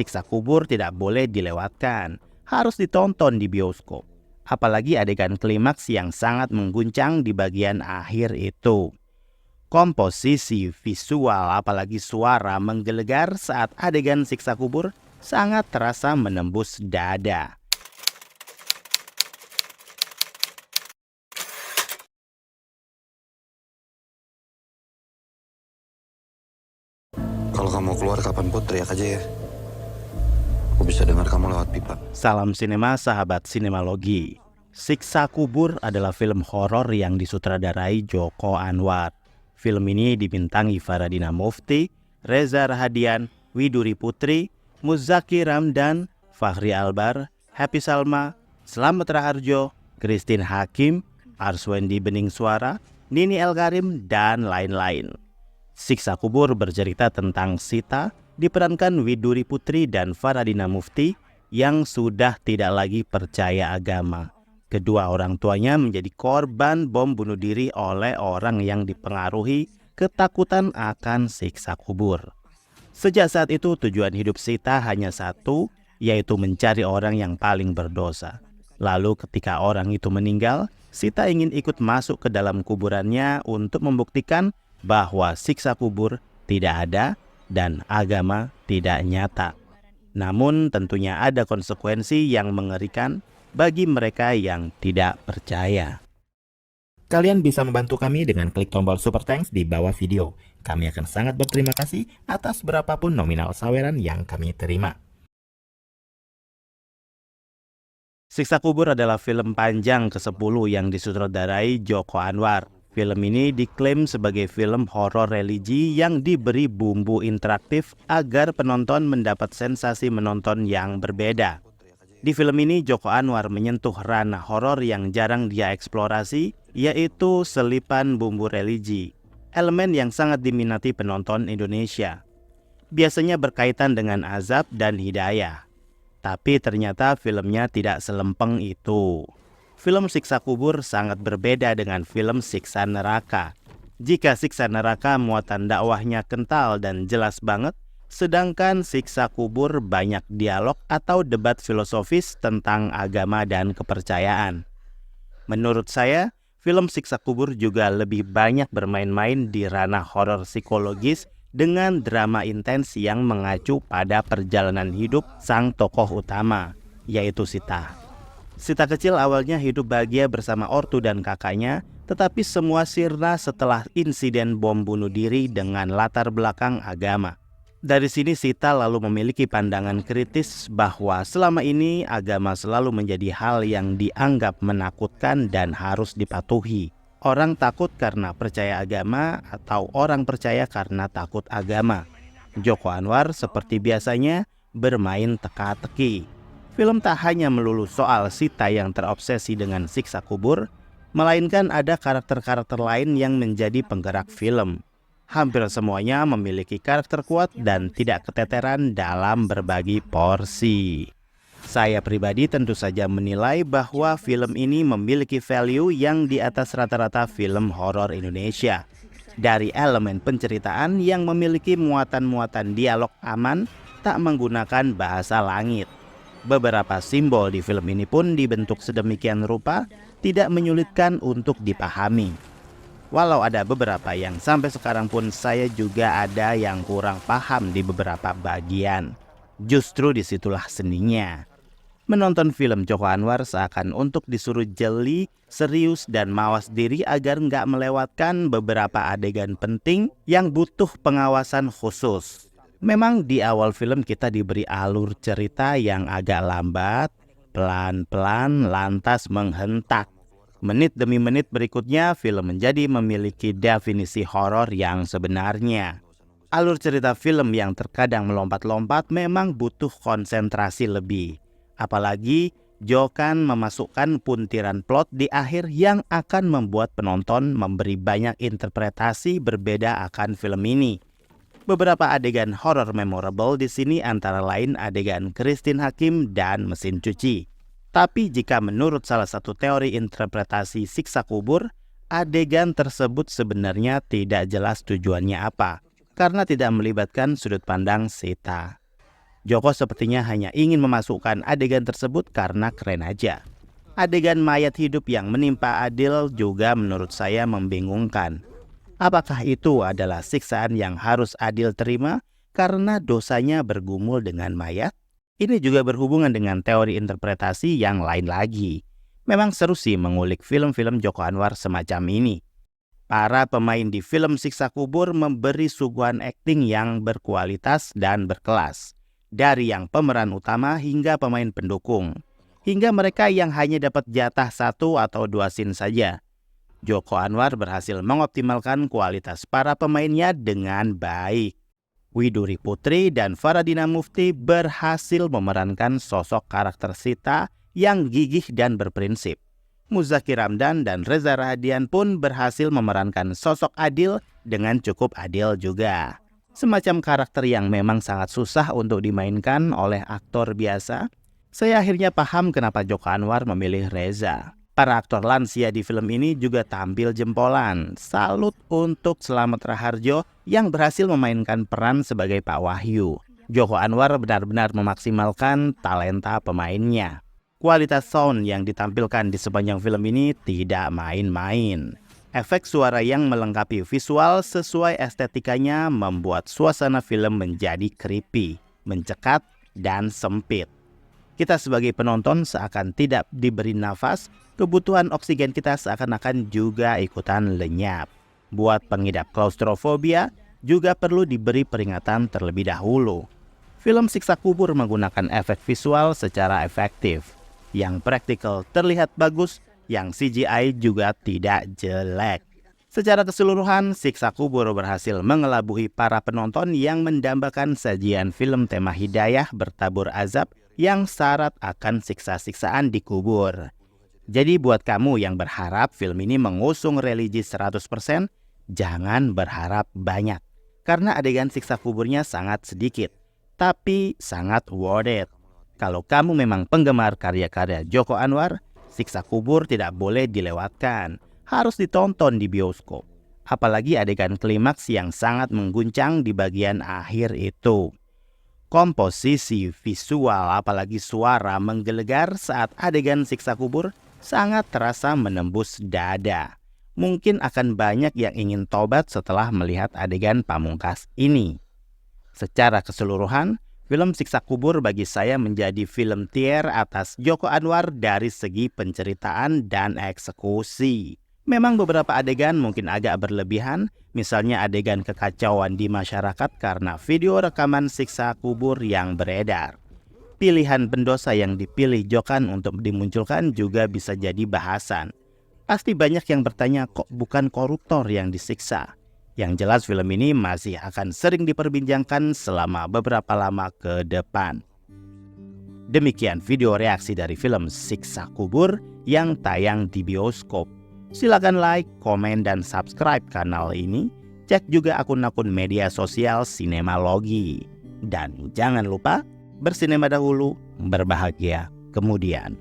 siksa kubur tidak boleh dilewatkan, harus ditonton di bioskop. Apalagi adegan klimaks yang sangat mengguncang di bagian akhir itu. Komposisi visual apalagi suara menggelegar saat adegan siksa kubur sangat terasa menembus dada. Kalau kamu keluar kapanpun teriak aja ya. Aku bisa dengar kamu lewat pipa. Salam sinema sahabat sinemalogi. Siksa Kubur adalah film horor yang disutradarai Joko Anwar. Film ini dibintangi Faradina Mufti, Reza Rahadian, Widuri Putri, Muzaki Ramdan, Fachri Albar, Happy Salma, Slamet Raharjo, Christine Hakim, Arswendi Bening Suara, Nini Elkarim, dan lain-lain. Siksa Kubur bercerita tentang Sita, diperankan Widuri Putri dan Faradina Mufti, yang sudah tidak lagi percaya agama. Kedua orang tuanya menjadi korban bom bunuh diri oleh orang yang dipengaruhi ketakutan akan siksa kubur. Sejak saat itu tujuan hidup Sita hanya satu, yaitu mencari orang yang paling berdosa. Lalu ketika orang itu meninggal, Sita ingin ikut masuk ke dalam kuburannya untuk membuktikan bahwa siksa kubur tidak ada dan agama tidak nyata. Namun tentunya ada konsekuensi yang mengerikan bagi mereka yang tidak percaya. Kalian bisa membantu kami dengan klik tombol Super Thanks di bawah video. Kami akan sangat berterima kasih atas berapapun nominal saweran yang kami terima. Siksa Kubur adalah film panjang ke-10 yang disutradarai Joko Anwar. Film ini diklaim sebagai film horor religi yang diberi bumbu interaktif agar penonton mendapat sensasi menonton yang berbeda. Di film ini Joko Anwar menyentuh ranah horor yang jarang dia eksplorasi, yaitu selipan bumbu religi, elemen yang sangat diminati penonton Indonesia. Biasanya berkaitan dengan azab dan hidayah. Tapi ternyata filmnya tidak selempeng itu. Film Siksa Kubur sangat berbeda dengan film Siksa Neraka. Jika Siksa Neraka muatan dakwahnya kental dan jelas banget, sedangkan Siksa Kubur banyak dialog atau debat filosofis tentang agama dan kepercayaan. Menurut saya, film Siksa Kubur juga lebih banyak bermain-main di ranah horor psikologis dengan drama intens yang mengacu pada perjalanan hidup sang tokoh utama, yaitu Sita. Sita kecil awalnya hidup bahagia bersama ortu dan kakaknya, tetapi semua sirna setelah insiden bom bunuh diri dengan latar belakang agama. Dari sini Sita lalu memiliki pandangan kritis bahwa selama ini agama selalu menjadi hal yang dianggap menakutkan dan harus dipatuhi. Orang takut karena percaya agama atau orang percaya karena takut agama. Joko Anwar seperti biasanya bermain teka-teki. Film tak hanya melulu soal Sita yang terobsesi dengan siksa kubur, melainkan ada karakter-karakter lain yang menjadi penggerak film. Hampir semuanya memiliki karakter kuat dan tidak keteteran dalam berbagi porsi. Saya pribadi tentu saja menilai bahwa film ini memiliki value yang di atas rata-rata film horor Indonesia. Dari elemen penceritaan yang memiliki muatan-muatan dialog aman, tak menggunakan bahasa langit. Beberapa simbol di film ini pun dibentuk sedemikian rupa, tidak menyulitkan untuk dipahami. Walau ada beberapa yang sampai sekarang pun saya juga ada yang kurang paham di beberapa bagian. Justru disitulah seninya. Menonton film Joko Anwar seakan untuk disuruh jeli, serius, dan mawas diri agar nggak melewatkan beberapa adegan penting yang butuh pengawasan khusus. Memang di awal film kita diberi alur cerita yang agak lambat, pelan-pelan lantas menghentak. Menit demi menit berikutnya film menjadi memiliki definisi horor yang sebenarnya. Alur cerita film yang terkadang melompat-lompat memang butuh konsentrasi lebih. Apalagi Jokan memasukkan puntiran plot di akhir yang akan membuat penonton memberi banyak interpretasi berbeda akan film ini. Beberapa adegan horor memorable di sini antara lain adegan Christine Hakim dan mesin cuci. Tapi jika menurut salah satu teori interpretasi siksa kubur, adegan tersebut sebenarnya tidak jelas tujuannya apa, karena tidak melibatkan sudut pandang Sita. Joko sepertinya hanya ingin memasukkan adegan tersebut karena keren aja. Adegan mayat hidup yang menimpa Adil juga menurut saya membingungkan. Apakah itu adalah siksaan yang harus Adil terima karena dosanya bergumul dengan mayat? Ini juga berhubungan dengan teori interpretasi yang lain lagi. Memang seru sih mengulik film-film Joko Anwar semacam ini. Para pemain di film Siksa Kubur memberi suguhan akting yang berkualitas dan berkelas. Dari yang pemeran utama hingga pemain pendukung. Hingga mereka yang hanya dapat jatah 1 atau 2 scene saja. Joko Anwar berhasil mengoptimalkan kualitas para pemainnya dengan baik. Widuri Putri dan Faradina Mufti berhasil memerankan sosok karakter Sita yang gigih dan berprinsip. Muzaki Ramdan dan Reza Rahadian pun berhasil memerankan sosok Adil dengan cukup adil juga. Semacam karakter yang memang sangat susah untuk dimainkan oleh aktor biasa. Saya akhirnya paham kenapa Joko Anwar memilih Reza. Para aktor lansia di film ini juga tampil jempolan. Salut untuk Slamet Raharjo yang berhasil memainkan peran sebagai Pak Wahyu. Joko Anwar benar-benar memaksimalkan talenta pemainnya. Kualitas sound yang ditampilkan di sepanjang film ini tidak main-main. Efek suara yang melengkapi visual sesuai estetikanya membuat suasana film menjadi creepy, mencekat, dan sempit. Kita sebagai penonton seakan tidak diberi nafas, kebutuhan oksigen kita seakan-akan juga ikutan lenyap. Buat pengidap klaustrofobia, juga perlu diberi peringatan terlebih dahulu. Film Siksa Kubur menggunakan efek visual secara efektif. Yang praktikal terlihat bagus, yang CGI juga tidak jelek. Secara keseluruhan, Siksa Kubur berhasil mengelabuhi para penonton yang mendambakan sajian film tema hidayah bertabur azab yang syarat akan siksa-siksaan di kubur. Jadi buat kamu yang berharap film ini mengusung religi 100%, jangan berharap banyak. Karena adegan siksa kuburnya sangat sedikit, tapi sangat worth it. Kalau kamu memang penggemar karya-karya Joko Anwar, Siksa Kubur tidak boleh dilewatkan. Harus ditonton di bioskop. Apalagi adegan klimaks yang sangat mengguncang di bagian akhir itu. Komposisi visual apalagi suara menggelegar saat adegan Siksa Kubur sangat terasa menembus dada. Mungkin akan banyak yang ingin tobat setelah melihat adegan pamungkas ini. Secara keseluruhan, film Siksa Kubur bagi saya menjadi film tier atas Joko Anwar dari segi penceritaan dan eksekusi. Memang beberapa adegan mungkin agak berlebihan, misalnya adegan kekacauan di masyarakat karena video rekaman Siksa Kubur yang beredar. Pilihan pendosa yang dipilih Jokan untuk dimunculkan juga bisa jadi bahasan. Pasti banyak yang bertanya, kok bukan koruptor yang disiksa? Yang jelas film ini masih akan sering diperbincangkan selama beberapa lama ke depan. Demikian video reaksi dari film Siksa Kubur yang tayang di bioskop. Silakan like, komen, dan subscribe kanal ini. Cek juga akun-akun media sosial Sinemalogi. Dan jangan lupa bersinema dahulu, berbahagia kemudian.